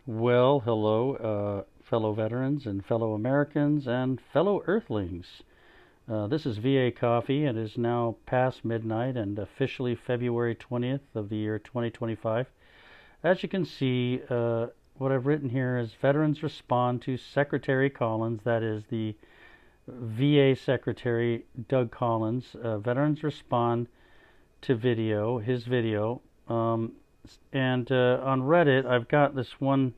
Well, hello, fellow veterans and fellow Americans and fellow Earthlings. This is VA Coffee. It is now past midnight and officially February 20th of the year 2025. As you can see, what I've written here is Veterans respond to Secretary Collins, that is the VA Secretary Doug Collins. Veterans respond to his video. And on Reddit, I've got this one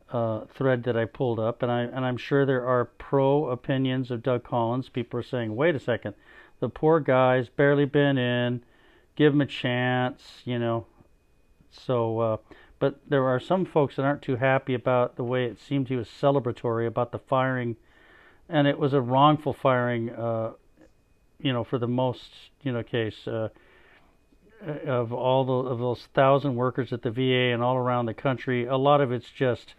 thread that I pulled up, and I'm sure there are pro opinions of Doug Collins. People are saying, "Wait a second, the poor guy's barely been in. Give him a chance," you know. But there are some folks that aren't too happy about the way it seemed he was celebratory about the firing, and it was a wrongful firing. For the most case. Of of those 1,000 workers at the VA and all around the country, a lot of it's just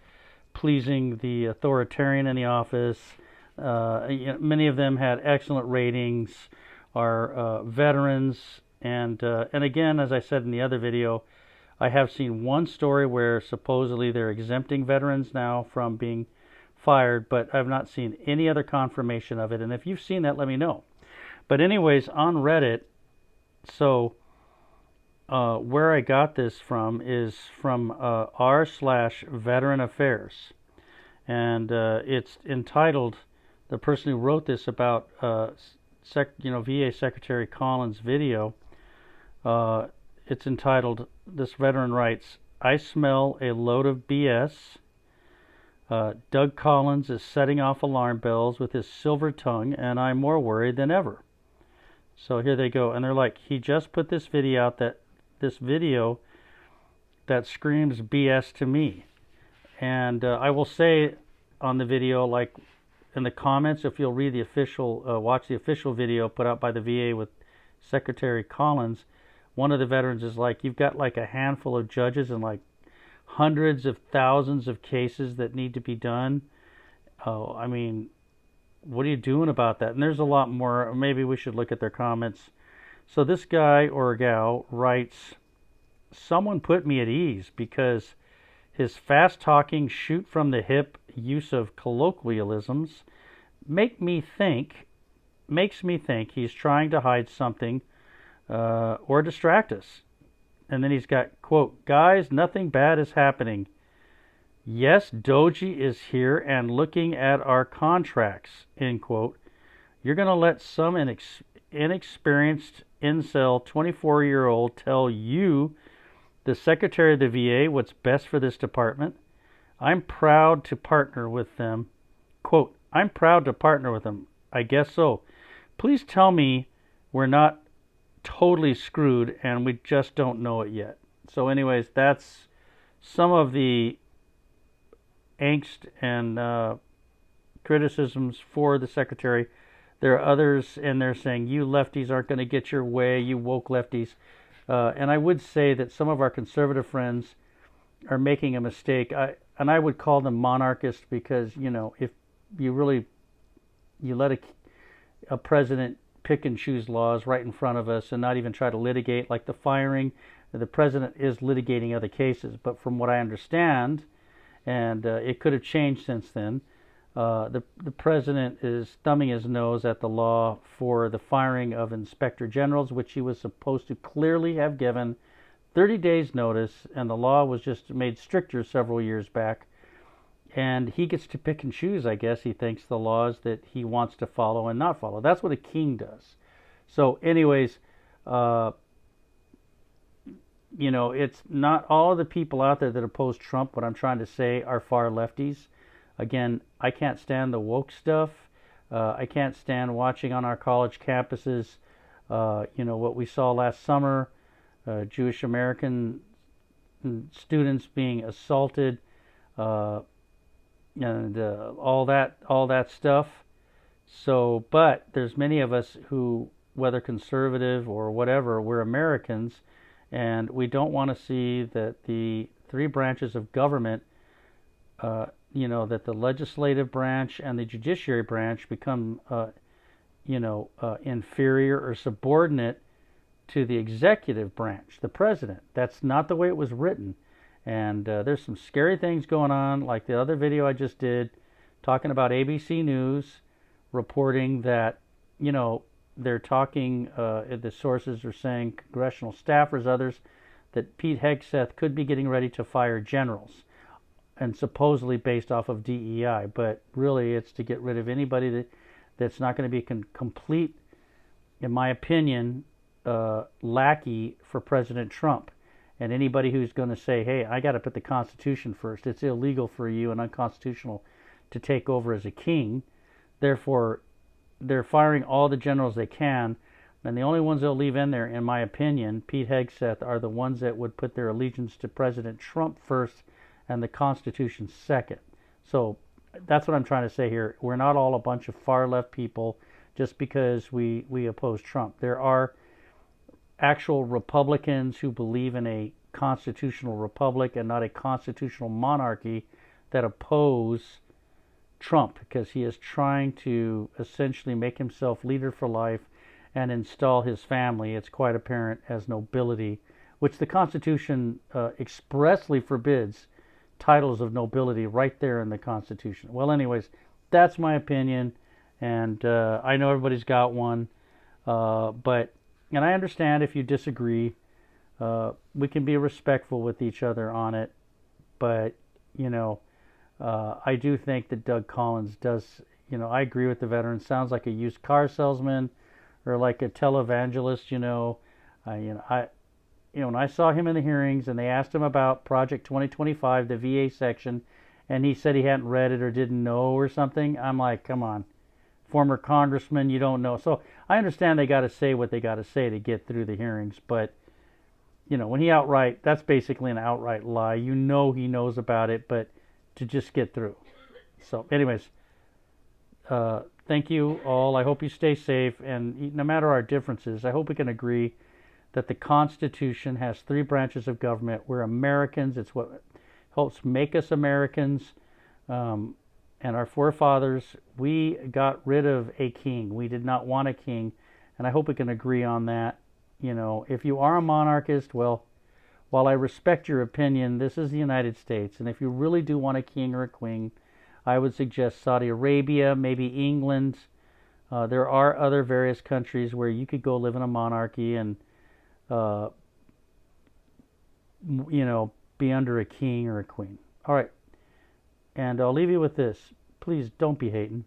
pleasing the authoritarian in the office. Many of them had excellent ratings, are veterans, and again, as I said in the other video, I have seen one story where supposedly they're exempting veterans now from being fired, but I've not seen any other confirmation of it. And if you've seen that, let me know. But anyways, on Reddit, so where I got this from is from r/Veteran Affairs, and it's entitled. The person who wrote this about VA Secretary Collins' video. It's entitled. This veteran writes, "I smell a load of BS. Doug Collins is setting off alarm bells with his silver tongue, and I'm more worried than ever." So here they go, and they're like, he just put this video out that screams BS to me. And I will say on the video, like in the comments, if you'll read the watch the official video put out by the VA with Secretary Collins, one of the veterans is like, "You've got like a handful of judges and like hundreds of thousands of cases that need to be done. Oh, I mean, what are you doing about that?" And there's a lot more. Maybe we should look at their comments. So this guy or gal writes, "Someone put me at ease because his fast-talking, shoot-from-the-hip use of colloquialisms makes me think he's trying to hide something or distract us." And then he's got, quote, "Guys, nothing bad is happening. Yes, Doji is here and looking at our contracts," end quote. "You're going to let some inexperienced incel 24-year-old tell you, the Secretary of the VA, what's best for this department? I'm proud to partner with them." Quote, "I'm proud to partner with them. I guess so. Please tell me we're not totally screwed and we just don't know it yet." So anyways, that's some of the angst and criticisms for the Secretary. There are others, and they're saying, "You lefties aren't going to get your way, you woke lefties." And I would say that some of our conservative friends are making a mistake. I would call them monarchists because, if you let a president pick and choose laws right in front of us and not even try to litigate, like the firing, the president is litigating other cases. But from what I understand, and it could have changed since then, the president is thumbing his nose at the law for the firing of inspector generals, which he was supposed to clearly have given 30 days notice, and the law was just made stricter several years back. And he gets to pick and choose, I guess, he thinks, the laws that he wants to follow and not follow. That's what a king does. So anyways, it's not all of the people out there that oppose Trump, what I'm trying to say, are far lefties. Again, I can't stand the woke stuff. I can't stand watching on our college campuses, what we saw last summer, Jewish American students being assaulted, and all that stuff. So, but there's many of us who, whether conservative or whatever, we're Americans, and we don't want to see that the three branches of government, that the legislative branch and the judiciary branch become, inferior or subordinate to the executive branch, the president. That's not the way it was written. And there's some scary things going on, like the other video I just did, talking about ABC News reporting that, you know, they're talking, the sources are saying, congressional staffers, others, that Pete Hegseth could be getting ready to fire generals, and supposedly based off of DEI, but really it's to get rid of anybody that's not going to be complete, in my opinion, lackey for President Trump. And anybody who's going to say, hey, I got to put the Constitution first, it's illegal for you and unconstitutional to take over as a king. Therefore, they're firing all the generals they can. And the only ones they'll leave in there, in my opinion, Pete Hegseth, are the ones that would put their allegiance to President Trump first and the Constitution second. So that's what I'm trying to say here. We're not all a bunch of far left people just because we oppose Trump. There are actual Republicans who believe in a constitutional republic and not a constitutional monarchy that oppose Trump, because he is trying to essentially make himself leader for life and install his family, it's quite apparent, as nobility, which the Constitution expressly forbids titles of nobility right there in the Constitution. Well, anyways, that's my opinion, and I know everybody's got one, but and I understand if you disagree. We can be respectful with each other on it, but you know, I do think that Doug Collins does. You know, I agree with the veteran. Sounds like a used car salesman or like a televangelist. When I saw him in the hearings and they asked him about Project 2025, the VA section, and he said he hadn't read it or didn't know or something. I'm like, come on, former congressman, you don't know. So I understand they got to say what they got to say to get through the hearings, but you know, when he outright, that's basically an outright lie. You know he knows about it, but to just get through. So anyways, thank you all. I hope you stay safe, and no matter our differences, I hope we can agree that the Constitution has 3 branches of government. We're Americans. It's what helps make us Americans. And our forefathers, we got rid of a king. We did not want a king, and I hope we can agree on that. You know, if you are a monarchist, well, while I respect your opinion, this is the United States, and if you really do want a king or a queen, I would suggest Saudi Arabia, maybe England. There are other various countries where you could go live in a monarchy and, you know, be under a king or a queen. All right. And I'll leave you with this. Please don't be hating.